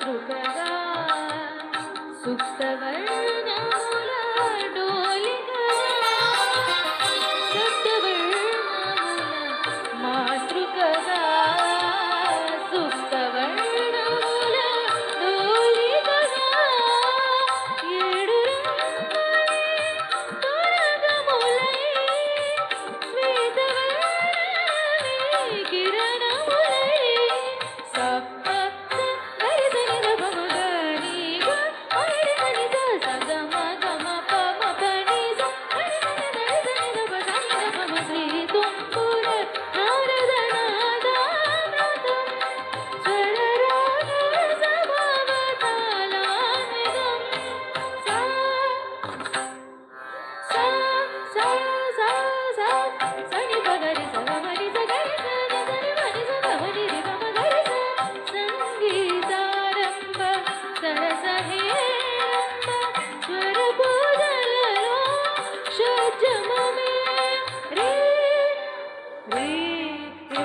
మాతృకగా సుప్తవర్ణముల డోలికగా సుప్తవర్ణముల మాతృకగా సుప్తవర్ణముల డోలికగా ఏడు తొరగములై శ్వేతవర్ణి కిరణములై సప్త గరిసని గమగని గరిసని సగమ గమ పమ పని గరిసని గరిసని గమ శ్రీ తుంపుర నారద నాదామృతం స్వరరాగ సమవతాళానిదం సా సా సా సా సా సని పగరి సగమరి సగరి సని సని మని సగమరి రి గమ గరి స సంగీతారంభ సరసహేరంభ స్వర పూజలలో షడ్జమమే రే రే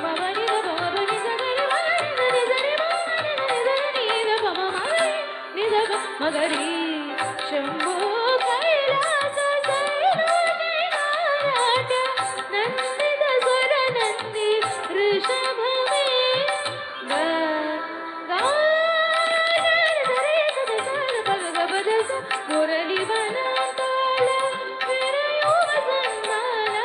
మమని గమని సగరి మగరి సరి సరి మమని సరి ని గమ మగరి ని గమ మగరి శంభో కైలాస సైరాట నందిత స్వర నంది ఋషభమే గా గా సరి సరి సరి పగ గబద స మురళి వనంతాల విరయోగ సంధాన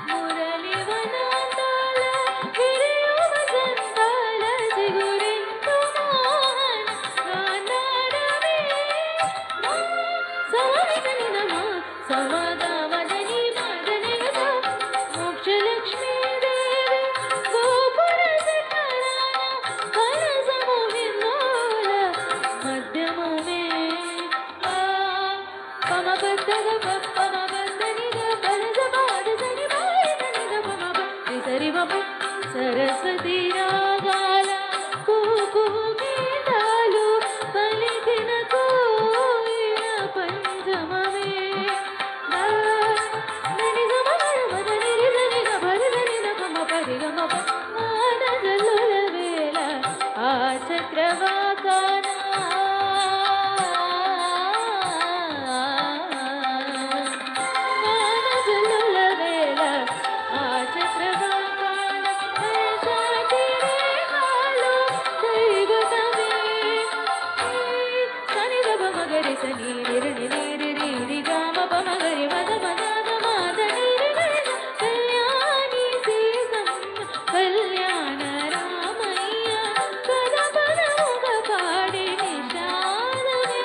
మురళి వనంతాల విరయోగ సంధాన సిగురింతు మోహన గానారవే సవమిదని నమ సమగమదని మదని గస మోక్షలక్ష్మీ దేవి గోపుర శిఖరాన కలసము విన్నోల మధ్యము మే పమ బద్దగ పమ బద్దని గ బలస పాద సని బారిదని గ పమ బద్ది సరి మమ సరస్వతి రాగాల కూకు గీతాలు పలికిన కోయిల పంచమమే నని గమ మదని రి దని గ భరదని న పమ పరి గమ ప మానగలుల వేళ ఆ చక్రవాకాన మానగలుల వేళ ఆ చక్రవాకాన వేషాటి రేఖాలు దైవతమే సని గ మగరి సని నిరి నిరి రి గమ పమగరి మద మద మద నిరి నిరి కళ్యాణి సీతం కళ్యాణ రామయ్య పద పదముగ పాడి నిషాదమే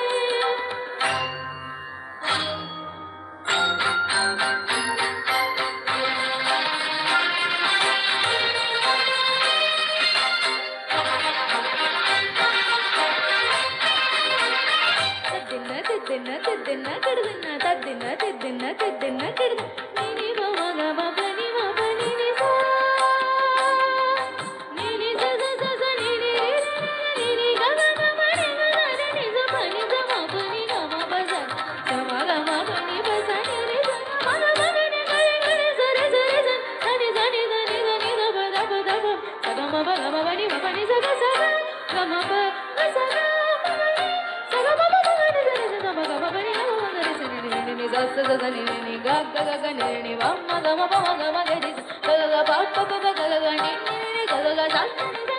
తిద్దిన్న తిద్దిన్న తిద్దిన్న కిడుదిన్న తిద్దిన్న తిద్దిన్న కిడుద నిని మమ గమ పని మ పని ని సా నిని స స స స నిని రి రి నిని గ గ గ పని గ గ రి ని స పని స మ పని గ మ ప స స మ గ మ పని ప స ని రి స మ గ మ ని ని గ రి గ రి స రి స రి స సని సని సని సని ద ప ద ప ద ప స గ మ ప గ మ పని మ పని స గ గ మ ప గ స గ మ గ ని స గ మ ప మ గ ని స రి స ద మ గ మ పని గ మ మ గ రి స ని రి ని ని స స స స ని ని ని గ గ గ గ ని ని మ మ గ మ ప మ గ మ గ రి స గ గ గ ప ప ప ప గ గ గ ని ని ని గ గ గ స ని